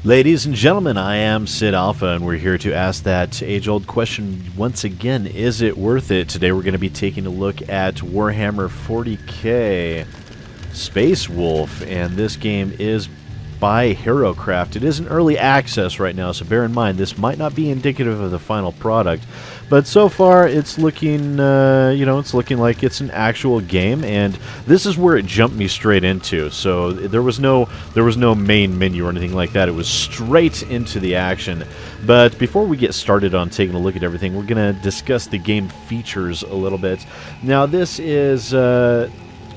Ladies and gentlemen, I am Sid Alpha, and we're here to ask that age-old question once again, is it worth it? Today we're going to be taking a look at Warhammer 40k Space Wolf, and this game is by HeroCraft. It is in early access right now, so bear in mind this might not be indicative of the final product, but so far it's looking, it's looking like it's an actual game, and this is where it jumped me straight into. So there was no main menu or anything like that. It was straight into the action. But before we get started on taking a look at everything, we're going to discuss the game features a little bit. Now this is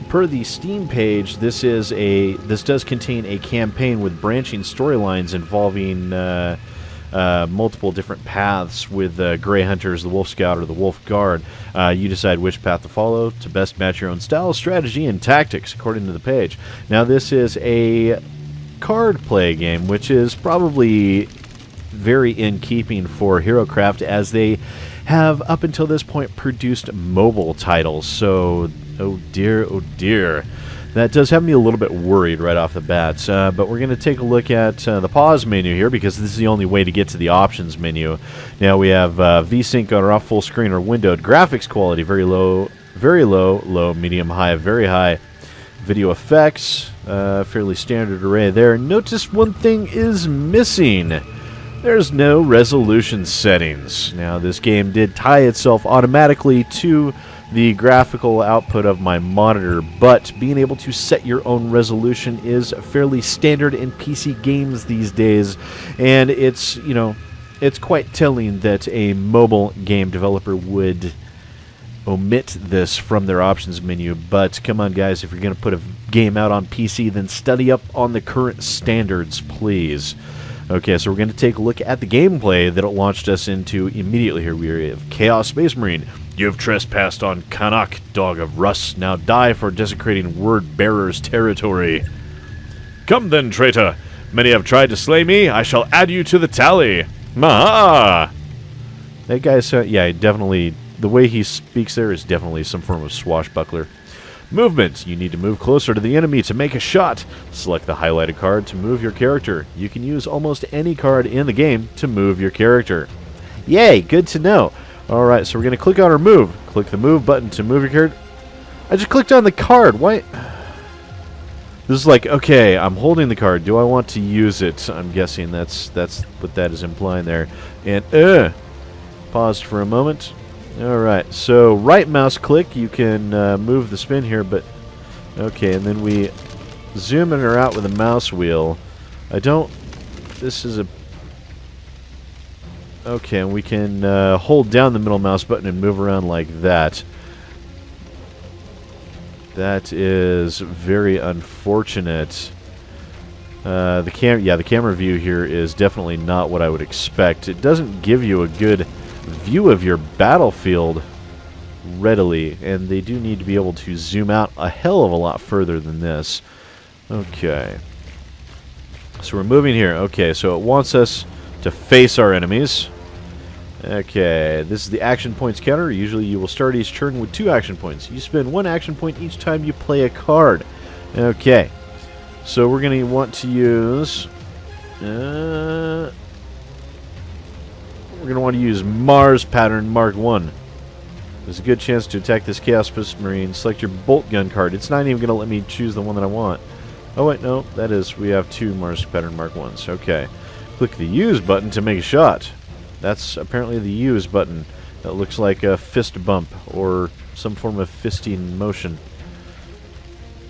per the Steam page, this does contain a campaign with branching storylines involving multiple different paths with Grey Hunters, the Wolf Scout, or the Wolf Guard. You decide which path to follow to best match your own style, strategy, and tactics, according to the page. Now, this is a card play game, which is probably very in keeping for HeroCraft, as they have, up until this point, produced mobile titles. So, oh dear. That does have me a little bit worried right off the bat, but we're going to take a look at the pause menu here, because this is the only way to get to the options menu. Now we have VSync on or off, full screen or windowed, graphics quality, very low, low, medium, high, very high, video effects, fairly standard array there. Notice one thing is missing. There's no resolution settings. Now this game did tie itself automatically to the graphical output of my monitor, but being able to set your own resolution is fairly standard in PC games these days, and it's quite telling that a mobile game developer would omit this from their options menu. But come on guys, if you're going to put a game out on PC, then study up on the current standards, please. Okay, so we're going to take a look at the gameplay that it launched us into immediately here. We have Chaos Space Marine. You have trespassed on Kanak, Dog of Rust. Now die for desecrating Word-Bearer's territory. Come then, traitor. Many have tried to slay me. I shall add you to the tally. Maha! That guy's, yeah, definitely, the way he speaks there is definitely some form of swashbuckler. Movement. You need to move closer to the enemy to make a shot. Select the highlighted card to move your character. You can use almost any card in the game to move your character. Yay, good to know. Alright, so we're going to click on our move. Click the move button to move your character. I just clicked on the card. Why? This is like, okay, I'm holding the card. Do I want to use it? I'm guessing that's what that is implying there. And, paused for a moment. Alright, so right mouse click, you can move the spin here, but okay, and then we zoom in or out with the mouse wheel. This is a, okay, and we can hold down the middle mouse button and move around like that. That is very unfortunate. The camera view here is definitely not what I would expect. It doesn't give you a good view of your battlefield readily, and they do need to be able to zoom out a hell of a lot further than this. Okay, so we're moving here. Okay, so it wants us to face our enemies. Okay, this is the action points counter. Usually you will start each turn with 2 action points. You spend 1 action point each time you play a card. Okay, so we're going to want to use we're going to want to use Mars Pattern Mark 1. There's a good chance to attack this Chaos Space Marine. Select your bolt gun card. It's not even going to let me choose the one that I want. Oh wait, no, that is, we have 2 Mars Pattern Mark 1s. Okay. Click the use button to make a shot. That's apparently the use button. That looks like a fist bump or some form of fisting motion.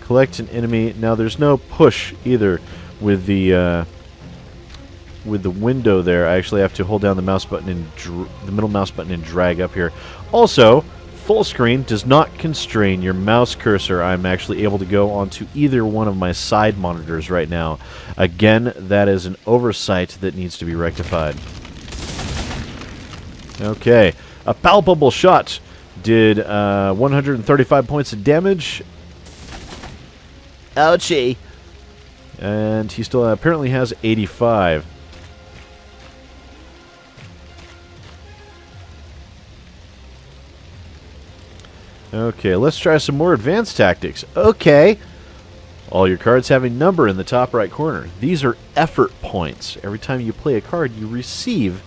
Collect an enemy. Now there's no push either with the window there. I actually have to hold down the mouse button and the middle mouse button and drag up here. Also, full screen does not constrain your mouse cursor. I'm actually able to go onto either one of my side monitors right now. Again, that is an oversight that needs to be rectified. Okay, a palpable shot did 135 points of damage. Ouchie. And he still apparently has 85. Okay, let's try some more advanced tactics. Okay. All your cards have a number in the top right corner. These are effort points. Every time you play a card, you receive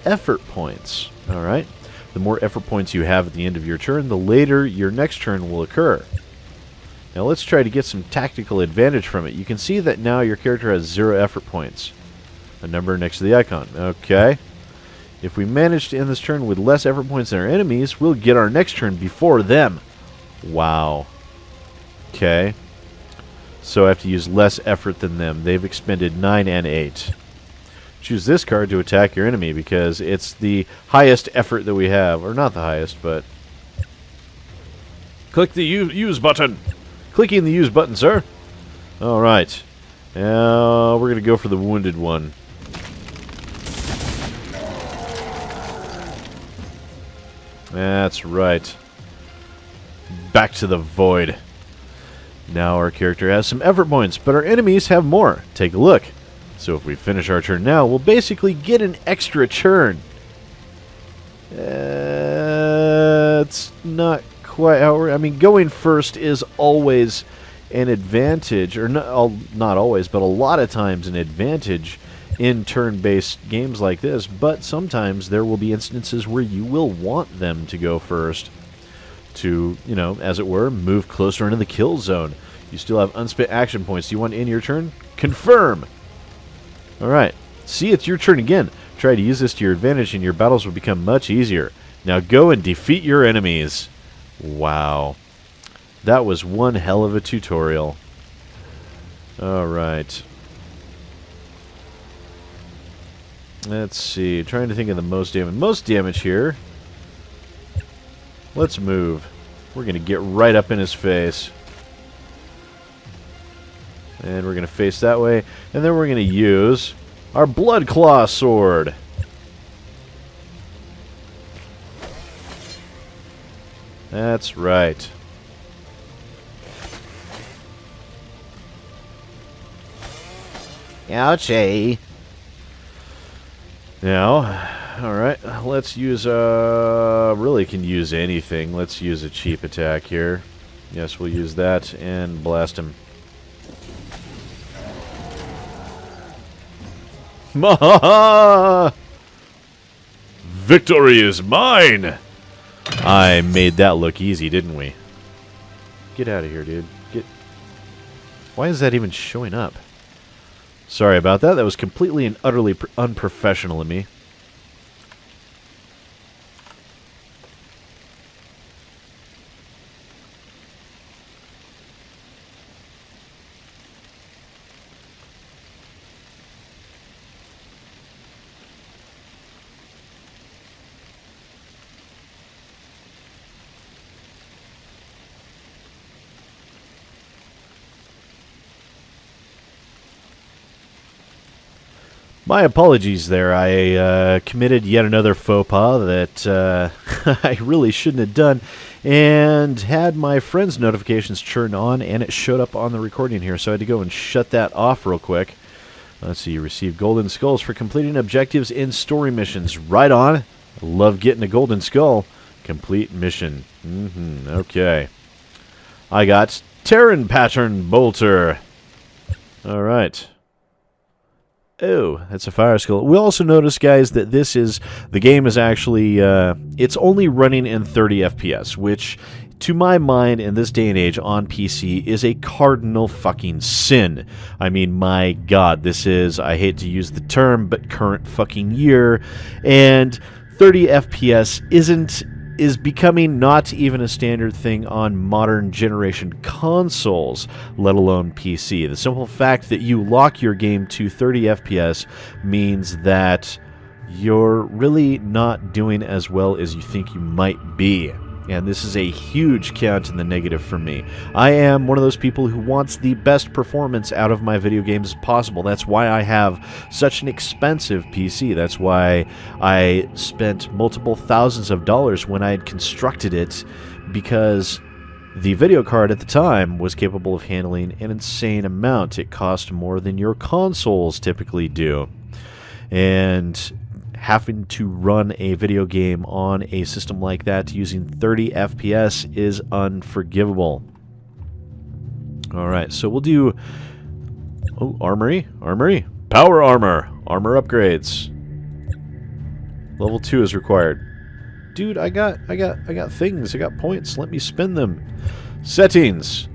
effort points. Alright? The more effort points you have at the end of your turn, the later your next turn will occur. Now let's try to get some tactical advantage from it. You can see that now your character has 0 effort points. A number next to the icon. Okay. If we manage to end this turn with less effort points than our enemies, we'll get our next turn before them. Wow. Okay. So I have to use less effort than them. They've expended 9 and 8. Choose this card to attack your enemy because it's the highest effort that we have. Or not the highest, but... Click the use button. Clicking the use button, sir. Alright. Now we're going to go for the wounded one. That's right. Back to the void. Now our character has some effort points, but our enemies have more. Take a look. So if we finish our turn now, we'll basically get an extra turn. It's not quite how we're... I mean, going first is always an advantage, or not always, but a lot of times an advantage in turn-based games like this, but sometimes there will be instances where you will want them to go first to, you know, as it were, move closer into the kill zone. You still have unspent action points. Do you want to end your turn? Confirm! Alright. See, it's your turn again. Try to use this to your advantage and your battles will become much easier. Now go and defeat your enemies. Wow. That was one hell of a tutorial. Alright. Let's see. Trying to think of the most damage. Most damage here. Let's move. We're going to get right up in his face. And we're going to face that way. And then we're going to use our Blood Claw Sword. That's right. Ouchie. Now, alright, let's use, really can use anything. Let's use a cheap attack here. Yes, we'll use that and blast him. Mahaha! Victory is mine! I made that look easy, didn't we? Get out of here, dude. Get. Why is that even showing up? Sorry about that. That was completely and utterly unprofessional of me. My apologies there. I committed yet another faux pas that I really shouldn't have done, and had my friend's notifications turned on, and it showed up on the recording here, so I had to go and shut that off real quick. Let's see, you receive golden skulls for completing objectives in story missions. Right on. I love getting a golden skull. Complete mission. Okay. I got Terran Pattern Bolter. Alright. Oh, that's a fire skull. We also notice, guys, that the game is actually, it's only running in 30 FPS, which, to my mind, in this day and age on PC, is a cardinal fucking sin. I mean, my God, this is, I hate to use the term, but current fucking year, and 30 FPS is becoming not even a standard thing on modern generation consoles, let alone PC. The simple fact that you lock your game to 30 FPS means that you're really not doing as well as you think you might be. And this is a huge count in the negative for me. I am one of those people who wants the best performance out of my video games as possible. That's why I have such an expensive PC. That's why I spent multiple thousands of dollars when I had constructed it, because the video card at the time was capable of handling an insane amount. It cost more than your consoles typically do. And having to run a video game on a system like that using 30 FPS is unforgivable. Alright, so we'll do... Oh, armory. Armory. Power armor. Armor upgrades. Level 2 is required. Dude, I got things. I got points. Let me spend them. Settings.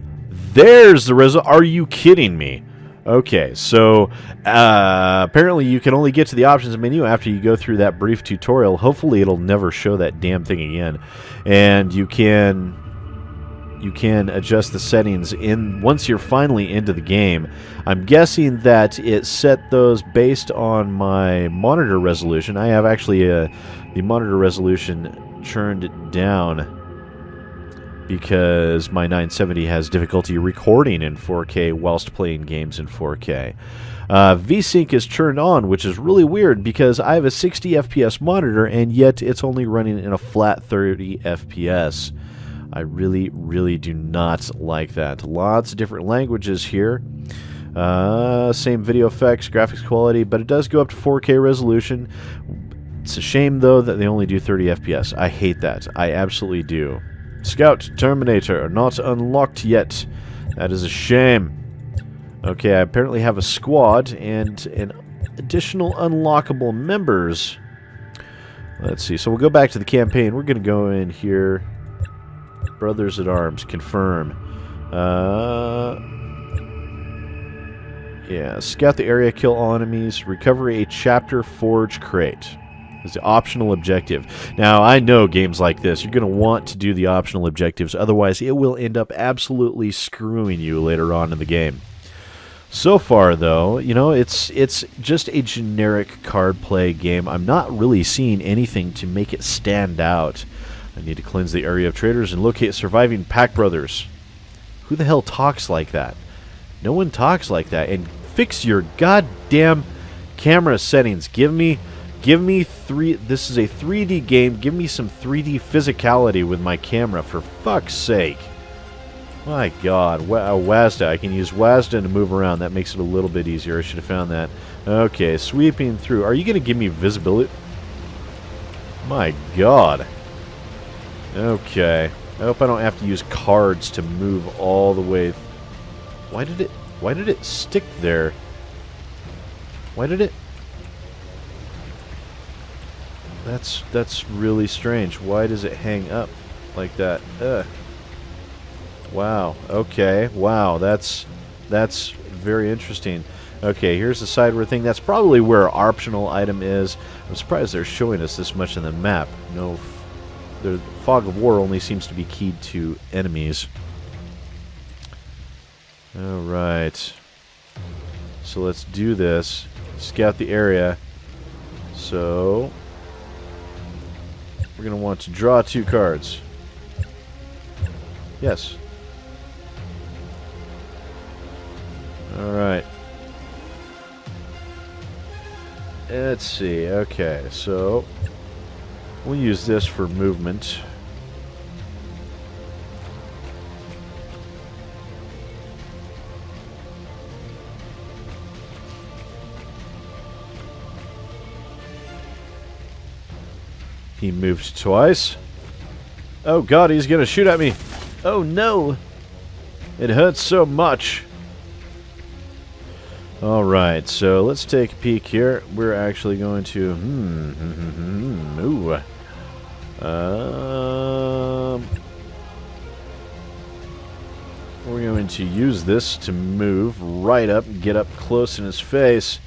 There's the result. Are you kidding me? Okay, so apparently you can only get to the options menu after you go through that brief tutorial. Hopefully it'll never show that damn thing again. And you can adjust the settings once you're finally into the game. I'm guessing that it set those based on my monitor resolution. I have actually the monitor resolution turned down because my 970 has difficulty recording in 4K whilst playing games in 4K. VSync is turned on, which is really weird because I have a 60 FPS monitor and yet it's only running in a flat 30 FPS. I really, really do not like that. Lots of different languages here. Same video effects, graphics quality, but it does go up to 4K resolution. It's a shame, though, that they only do 30 FPS. I hate that. I absolutely do. Scout Terminator, not unlocked yet. That is a shame. Okay, I apparently have a squad and an additional unlockable members. Let's see. So we'll go back to the campaign. We're going to go in here. Brothers at Arms, confirm. Yeah, scout the area, kill all enemies, recover a chapter forge crate. Is the optional objective. Now, I know games like this, you're going to want to do the optional objectives, otherwise it will end up absolutely screwing you later on in the game. So far, though, you know, it's just a generic card play game. I'm not really seeing anything to make it stand out. I need to cleanse the area of traders and locate surviving pack brothers. Who the hell talks like that? No one talks like that. And fix your goddamn camera settings. Give me this is a 3D game. Give me some 3D physicality with my camera, for fuck's sake. My god. WASD. I can use WASD to move around. That makes it a little bit easier. I should have found that. Okay, sweeping through. Are you going to give me visibility? My god. Okay. I hope I don't have to use cards to move all the way. Why did it stick there? Why did it? That's really strange. Why does it hang up like that? Ugh. Wow. Okay. Wow. That's very interesting. Okay, here's the sideward thing. That's probably where our optional item is. I'm surprised they're showing us this much in the map. No, the fog of war only seems to be keyed to enemies. All right. So let's do this. Scout the area. So we're going to want to draw 2 cards. Yes. All right. Let's see. Okay, so we'll use this for movement. He moved twice. Oh god, he's gonna shoot at me. Oh no! It hurts so much. Alright, so let's take a peek here. We're actually going to... ooh. We're going to use this to move right up, get up close in his face.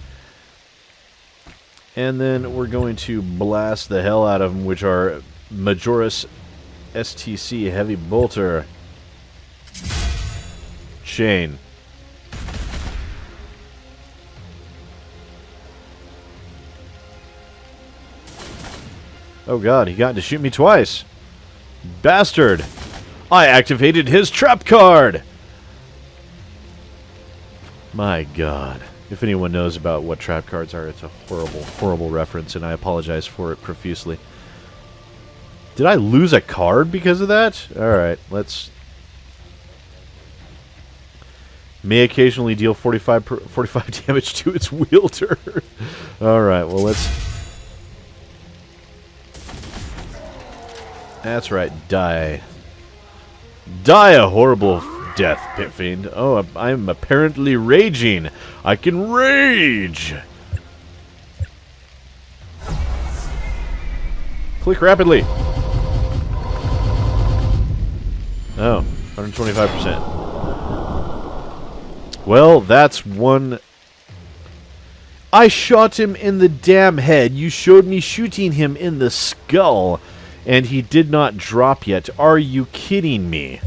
And then we're going to blast the hell out of him, which are Majoris STC Heavy Bolter. Chain. Oh god, he got to shoot me twice. Bastard! I activated his trap card! My god. If anyone knows about what trap cards are, it's a horrible, horrible reference, and I apologize for it profusely. Did I lose a card because of that? Alright, let's... May occasionally deal 45 damage to its wielder. Alright, well let's... That's right, die. Die a horrible death, Pit Fiend. Oh, I'm apparently raging. I can rage! Click rapidly. Oh, 125%. Well, that's one... I shot him in the damn head. You showed me shooting him in the skull, and he did not drop yet. Are you kidding me?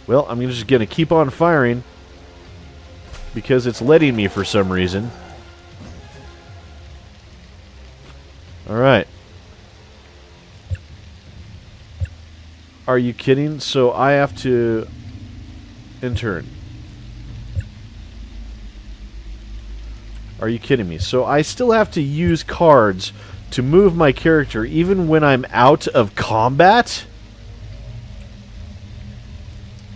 Well, I'm just going to keep on firing because it's letting me for some reason. Alright. Are you kidding? So I have to... Intern. Are you kidding me? So I still have to use cards to move my character even when I'm out of combat?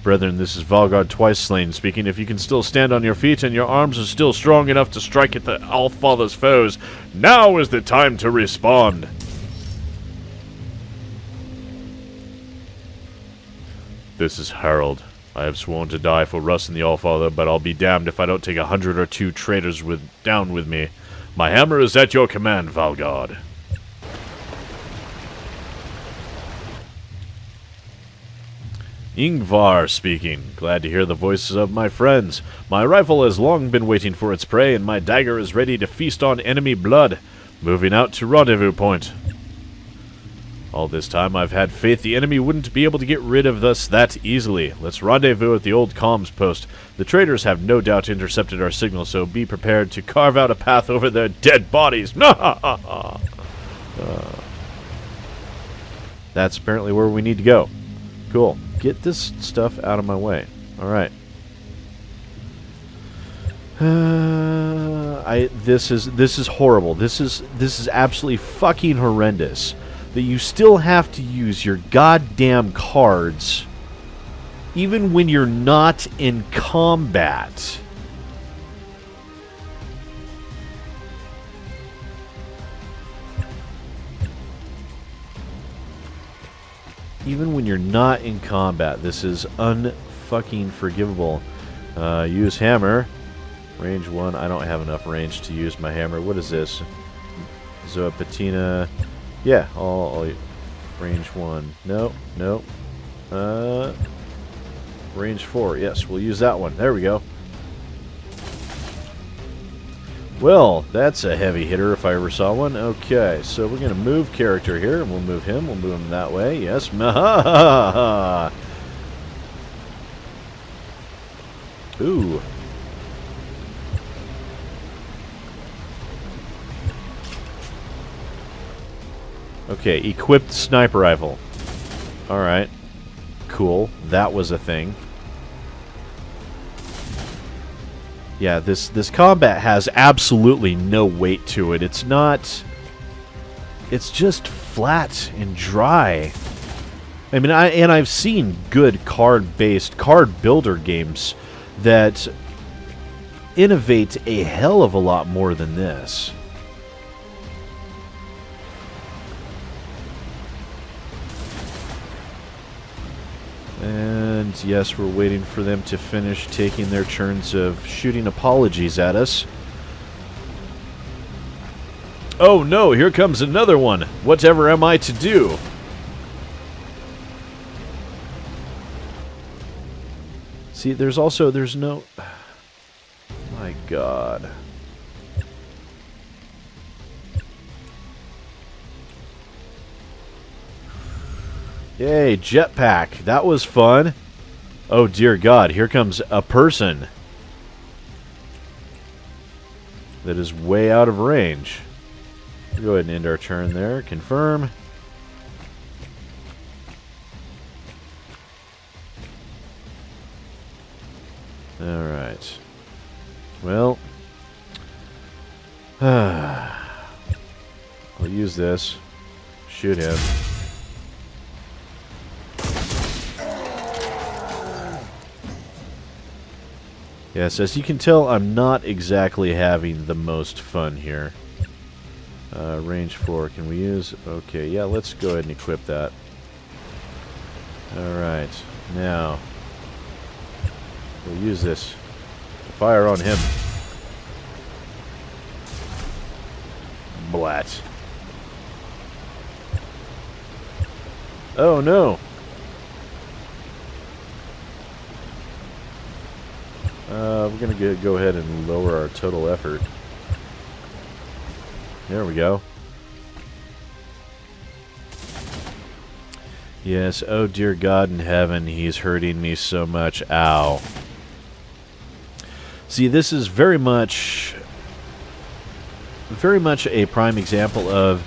Brethren, this is Valgard Twice Slain speaking. If you can still stand on your feet and your arms are still strong enough to strike at the Allfather's foes, now is the time to respond. This is Harold. I have sworn to die for Russ and the Allfather, but I'll be damned if I don't take 100 or 2 traitors down with me. My hammer is at your command, Valgard. Ingvar speaking. Glad to hear the voices of my friends. My rifle has long been waiting for its prey, and my dagger is ready to feast on enemy blood. Moving out to rendezvous point. All this time I've had faith the enemy wouldn't be able to get rid of us that easily. Let's rendezvous at the old comms post. The traitors have no doubt intercepted our signal, so be prepared to carve out a path over their dead bodies. That's apparently where we need to go. Cool. Get this stuff out of my way. Alright. This is horrible. This is absolutely fucking horrendous. That you still have to use your goddamn cards even when you're not in combat. Even when you're not in combat. This is unfucking forgivable. Use hammer. Range 1. I don't have enough range to use my hammer. What is this? Zoa Patina. Yeah, I'll range 1. No. Range 4. Yes, we'll use that one. There we go. Well, that's a heavy hitter if I ever saw one. Okay, so we're going to move character here, and we'll move him. We'll move him that way. Yes. Ooh. Okay, equipped sniper rifle. Alright. Cool. That was a thing. Yeah, this combat has absolutely no weight to it. It's not... It's just flat and dry. I mean, I've seen good card-based, card builder games that innovate a hell of a lot more than this. And yes, we're waiting for them to finish taking their turns of shooting apologies at us. Oh no, here comes another one. Whatever am I to do? See, there's no... My God. Yay, jetpack. That was fun. Oh, dear God. Here comes a person that is way out of range. We'll go ahead and end our turn there. Confirm. Alright. Well. I'll use this. Shoot him. Yes, as you can tell, I'm not exactly having the most fun here. Range 4, can we use... Okay, yeah, let's go ahead and equip that. Alright. Now, we'll use this to fire on him. Blat. Oh no! We're going to go ahead and lower our total effort. There we go. Yes, oh dear God in heaven, he's hurting me so much. Ow. See, this is very much a prime example of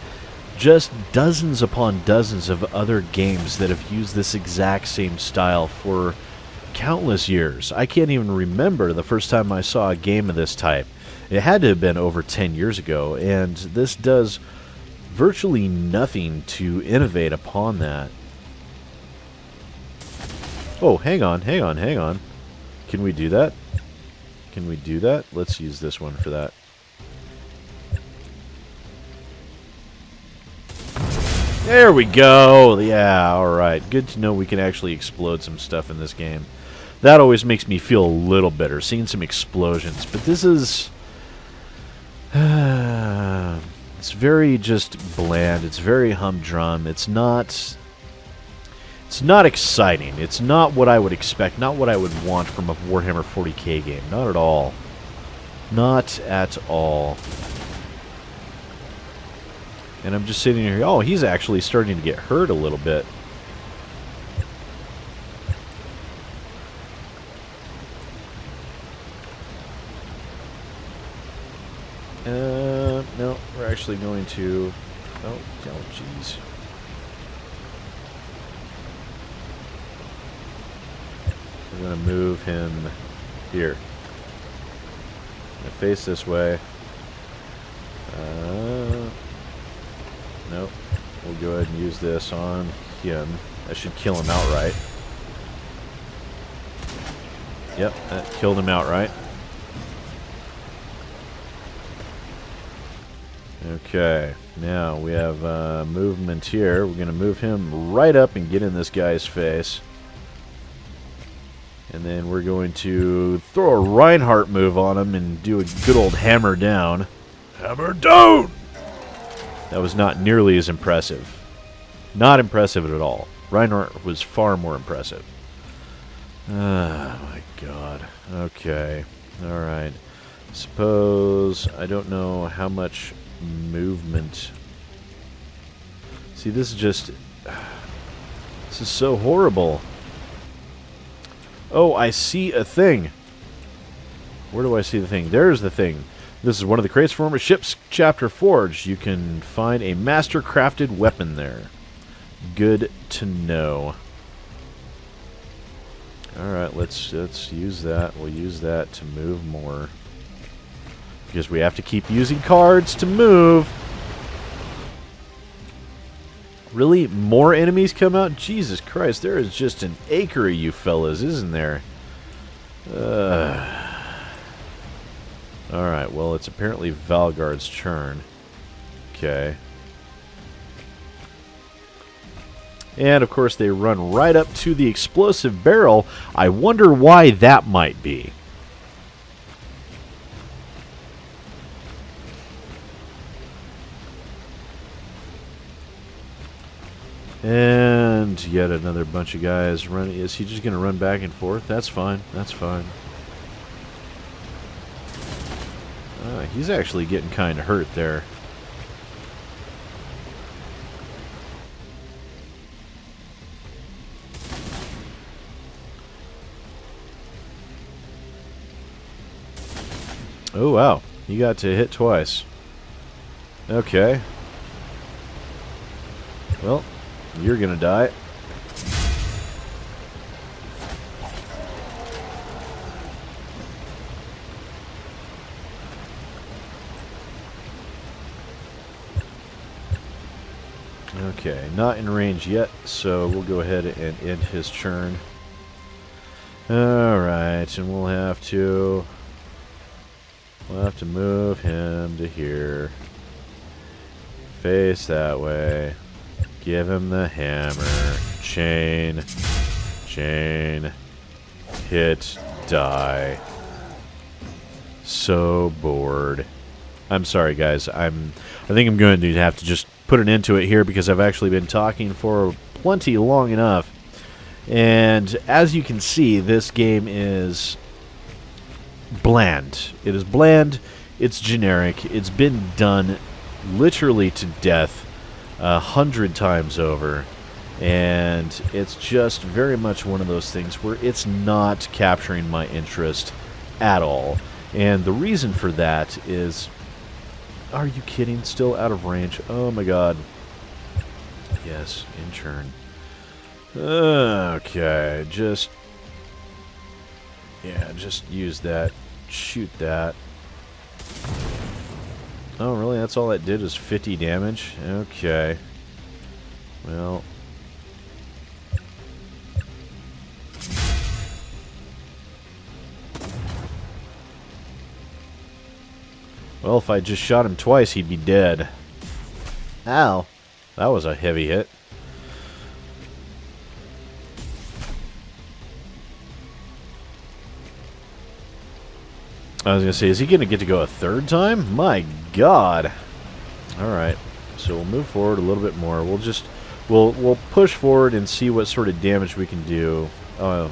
just dozens upon dozens of other games that have used this exact same style for countless years. I can't even remember the first time I saw a game of this type. It had to have been over 10 years ago, and this does virtually nothing to innovate upon that. Oh, hang on. Can we do that? Can we do that? Let's use this one for that. There we go! Yeah, alright. Good to know we can actually explode some stuff in this game. That always makes me feel a little better, seeing some explosions. But this is... it's very just bland. It's very humdrum. It's not exciting. It's not what I would expect. Not what I would want from a Warhammer 40k game. Not at all. Not at all. And I'm just sitting here. Oh, he's actually starting to get hurt a little bit. No, we're actually going to... Oh, jeez. We're going to move him here. I'm going to face this way. Nope. We'll go ahead and use this on him. That should kill him outright. Yep, that killed him outright. Okay, now we have movement here. We're going to move him right up and get in this guy's face. And then we're going to throw a Reinhardt move on him and do a good old hammer down. Hammer down! That was not nearly as impressive. Not impressive at all. Reinhardt was far more impressive. Oh my God. Okay. Alright. Suppose... I don't know how much movement... See, this is just... This is so horrible. Oh, I see a thing. Where do I see the thing? There's the thing. This is one of the crates from Ship's Chapter Forge. You can find a master-crafted weapon there. Good to know. Alright, let's use that. We'll use that to move more. Because we have to keep using cards to move. Really? More enemies come out? Jesus Christ, there is just an acre of you fellas, isn't there? Alright, well, it's apparently Valgard's turn. Okay. And, of course, they run right up to the explosive barrel. I wonder why that might be. And yet another bunch of guys running. Is he just going to run back and forth? That's fine. That's fine. He's actually getting kind of hurt there. Oh, wow. He got to hit twice. Okay. Well, you're going to die. Okay, not in range yet, so we'll go ahead and end his turn. Alright, and we'll have to move him to here. Face that way. Give him the hammer. Chain. Chain. Hit. Die. So bored. I'm sorry, guys. I think I'm going to have to just put an end to it here because I've actually been talking for plenty long enough. And as you can see, this game is bland. It is bland. It's generic. It's been done literally to death 100 times over. And it's just very much one of those things where it's not capturing my interest at all. And the reason for that is... Are you kidding? Still out of range. Oh my god. Yes, in turn. Okay, just... Yeah, just use that. Shoot that. Oh, really? That's all that did is 50 damage? Okay. Well... Well, if I just shot him twice, he'd be dead. Ow. That was a heavy hit. I was going to say, is he going to get to go a third time? My god. Alright. So we'll move forward a little bit more. We'll push forward and see what sort of damage we can do. Oh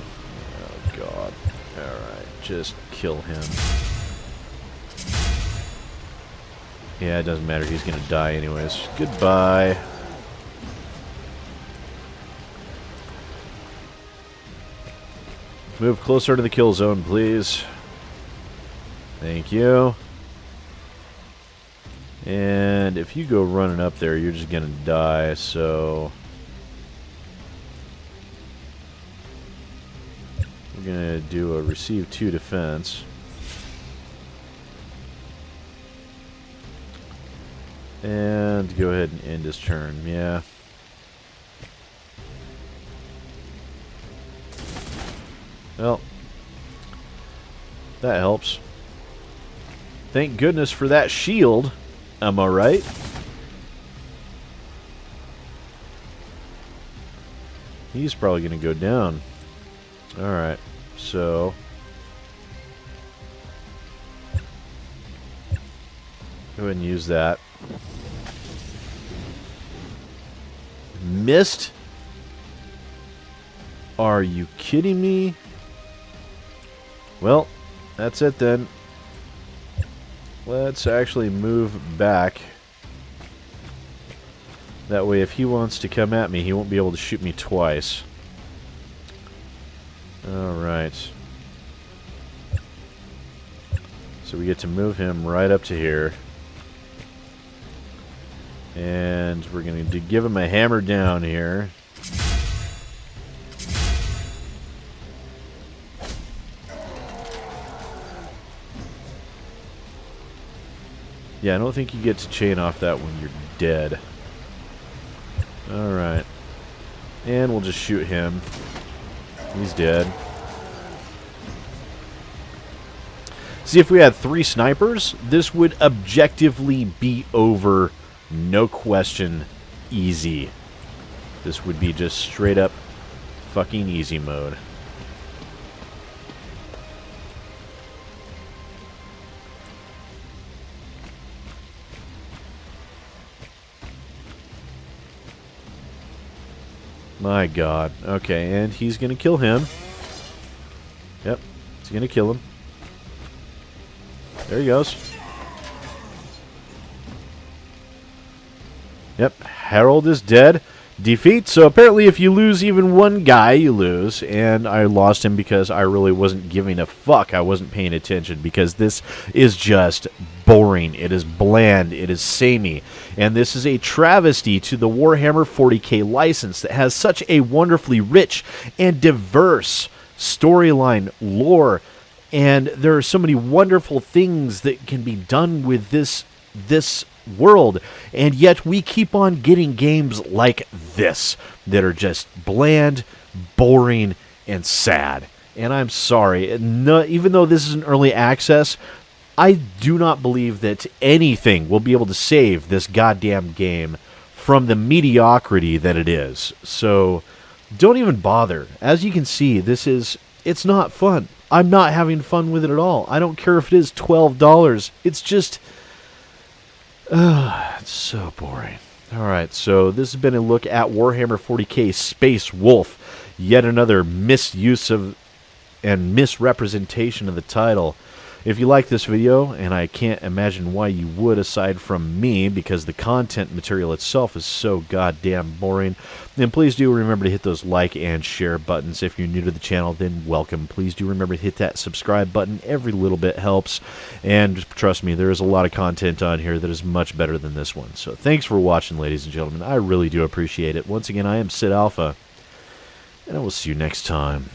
god. Alright. Just kill him. Yeah, it doesn't matter. He's going to die anyways. Goodbye. Move closer to the kill zone, please. Thank you. And if you go running up there, you're just going to die, so... We're going to do a receive 2 defense. And go ahead and end his turn, yeah. Well, that helps. Thank goodness for that shield. Am I right? He's probably going to go down. Alright, so... Go ahead and use that. Missed? Are you kidding me? Well, that's it then. Let's actually move back. That way if he wants to come at me, he won't be able to shoot me twice. Alright. So we get to move him right up to here. And we're going to give him a hammer down here. Yeah, I don't think you get to chain off that when you're dead. Alright. And we'll just shoot him. He's dead. See, if we had 3 snipers, this would objectively be over. No question, easy. This would be just straight up fucking easy mode. My god. Okay, and he's gonna kill him. Yep, he's gonna kill him. There he goes. Yep, Harold is dead. Defeat. So apparently if you lose even one guy, you lose. And I lost him because I really wasn't giving a fuck. I wasn't paying attention because this is just boring. It is bland. It is samey. And this is a travesty to the Warhammer 40k license that has such a wonderfully rich and diverse storyline, lore. And there are so many wonderful things that can be done with this world, and yet we keep on getting games like this that are just bland, boring, and sad. And I'm sorry, no, even though this is an early access, I do not believe that anything will be able to save this goddamn game from the mediocrity that it is. So don't even bother. As you can see, it's not fun. I'm not having fun with it at all. I don't care if it is $12. It's just, it's so boring. All right, so this has been a look at Warhammer 40k Space Wolf. Yet another misuse of and misrepresentation of the title. If you like this video, and I can't imagine why you would aside from me, because the content material itself is so goddamn boring, then please do remember to hit those like and share buttons. If you're new to the channel, then welcome. Please do remember to hit that subscribe button. Every little bit helps, and trust me, there is a lot of content on here that is much better than this one. So thanks for watching, ladies and gentlemen. I really do appreciate it. Once again, I am Sid Alpha, and I will see you next time.